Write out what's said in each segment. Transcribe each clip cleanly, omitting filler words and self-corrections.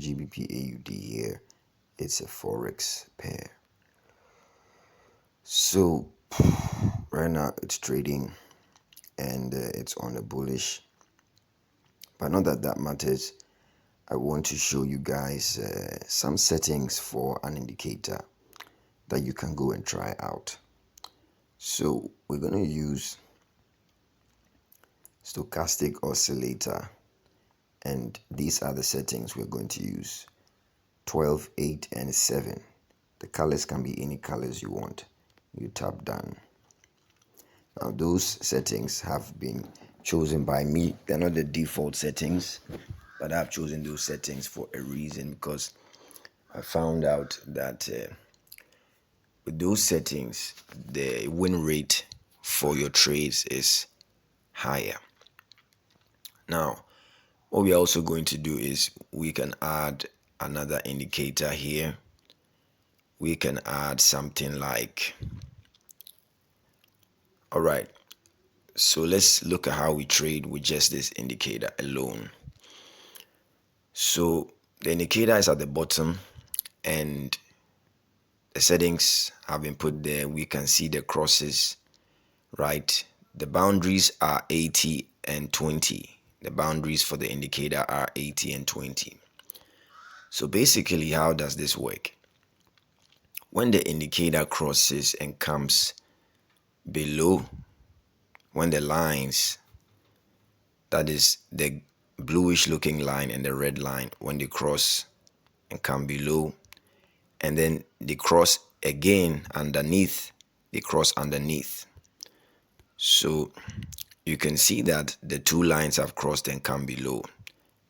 GBP AUD here. It's a Forex pair. So right now it's trading and it's on a bullish, but not that matters. I want to show you guys some settings for an indicator that you can go and try out. So we're going to use stochastic oscillator, and these are the settings we're going to use: 12, 8, and 7. The colors can be any colors you want. You tap done. Now those settings have been chosen by me. They're not the default settings, but I've chosen those settings for a reason, because I found out that with those settings, the win rate for your trades is higher. Now, what we're also going to do is we can add another indicator here. We can add something like, all right, so let's look at how we trade with just this indicator alone. So the indicator is at the bottom and the settings have been put there. We can see the crosses, right? The boundaries are 80 and 20. The boundaries for the indicator are 80 and 20. So basically, how does this work? When the indicator crosses and comes below, when the lines, that is the bluish looking line and the red line, when they cross and come below, and then they cross again underneath, they cross underneath. So you can see that the two lines have crossed and come below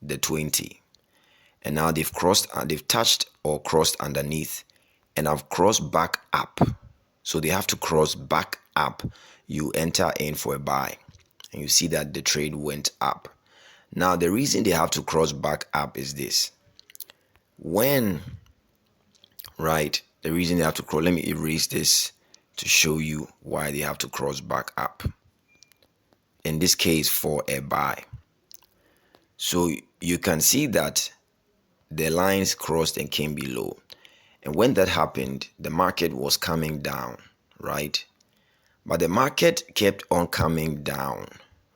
the 20. And now they've crossed and they've touched or crossed underneath and have crossed back up. So they have to cross back up. You enter in for a buy and you see that the trade went up. Now the reason they have to cross back up is this. The reason they have to cross, let me erase this to show you why they have to cross back up. In this case, for a buy. So you can see that the lines crossed and came below. And when that happened, the market was coming down, right? But the market kept on coming down,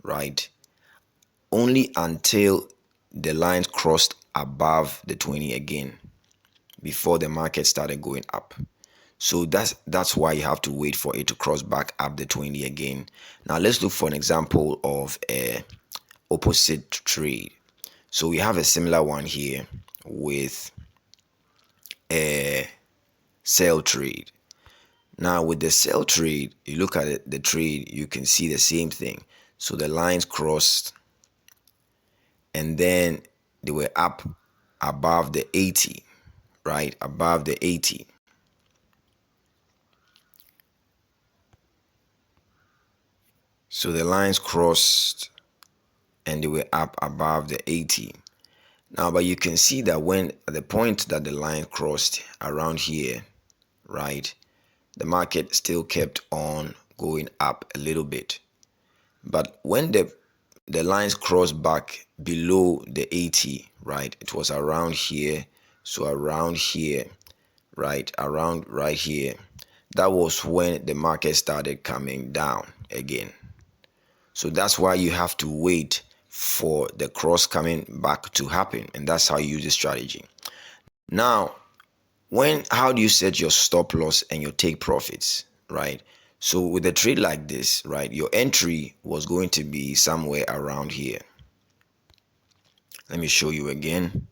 right? Only until the lines crossed above the 20 again, before the market started going up. So that's why you have to wait for it to cross back up the 20 again. Now let's look for an example of a opposite trade. So we have a similar one here with a sell trade. Now with the sell trade, you look at it, the trade, you can see the same thing. So the lines crossed and then they were up above the 80, right? Above the 80. So the lines crossed and they were up above the 80. Now, but you can see that when at the point that the line crossed around here, right, the market still kept on going up a little bit. But when the lines crossed back below the 80, right, it was around here. So around here, right, around right here, that was when the market started coming down again. So that's why you have to wait for the cross coming back to happen, and that's how you use the strategy. Now, how do you set your stop loss and your take profits, right? So with a trade like this, right, your entry was going to be somewhere around here. Let me show you again.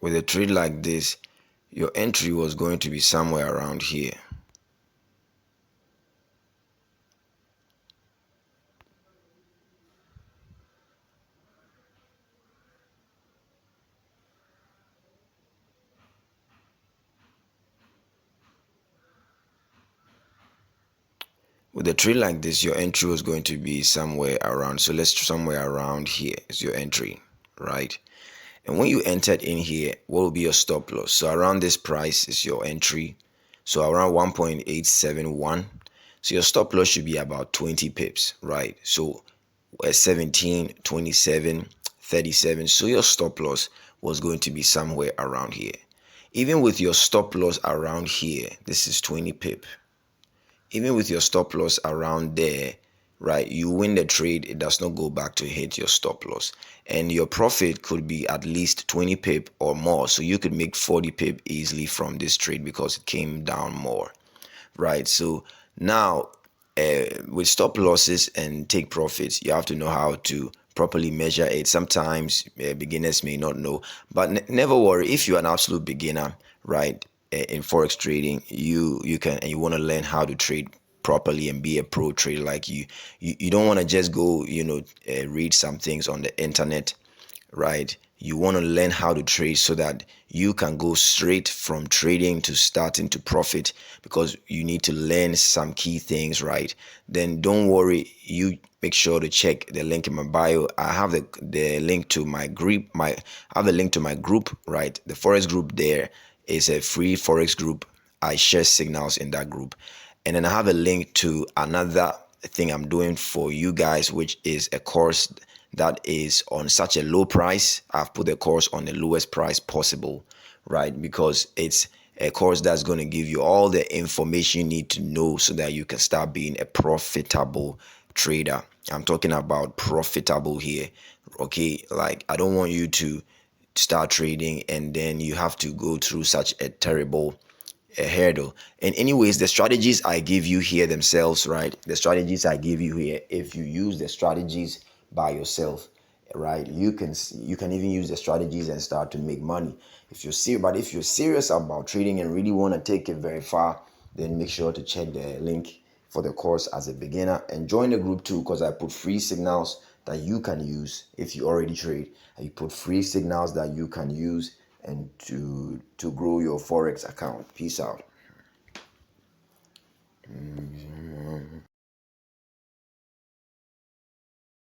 With a trade like this, your entry was going to be somewhere around here. With a trade like this, your entry was going to be somewhere around. So let's somewhere around here is your entry, right? And when you entered in here, what will be your stop loss? So around this price is your entry. So around 1.871. So your stop loss should be about 20 pips, right? So 17, 27, 37. So your stop loss was going to be somewhere around here. Even with your stop loss around here, this is 20 pip. Even with your stop loss around there, right, you win the trade, it does not go back to hit your stop loss, and your profit could be at least 20 pip or more. So you could make 40 pip easily from this trade because it came down more, right? So now with stop losses and take profits, you have to know how to properly measure it. Sometimes beginners may not know, but never worry. If you're an absolute beginner, right, in forex trading, you can, and you want to learn how to trade properly and be a pro trader like you don't want to just go, read some things on the internet, right? You want to learn how to trade so that you can go straight from trading to starting to profit, because you need to learn some key things, right? Then don't worry, you make sure to check the link in my bio. I have the link to my group, I have a link to my group, right? The Forex group there is a free Forex group. I share signals in that group. And then I have a link to another thing I'm doing for you guys, which is a course that is on such a low price. I've put the course on the lowest price possible, right? Because it's a course that's going to give you all the information you need to know so that you can start being a profitable trader. I'm talking about profitable here, okay? Like, I don't want you to start trading and then you have to go through such a terrible a hurdle. And anyways, the strategies I give you here themselves, right? The strategies I give you here, if you use the strategies by yourself, right, you can even use the strategies and start to make money if you're serious. But if you're serious about trading and really want to take it very far, then make sure to check the link for the course as a beginner and join the group too, because I put free signals that you can use if you already trade. I put free signals that you can use and to grow your forex account. Peace out.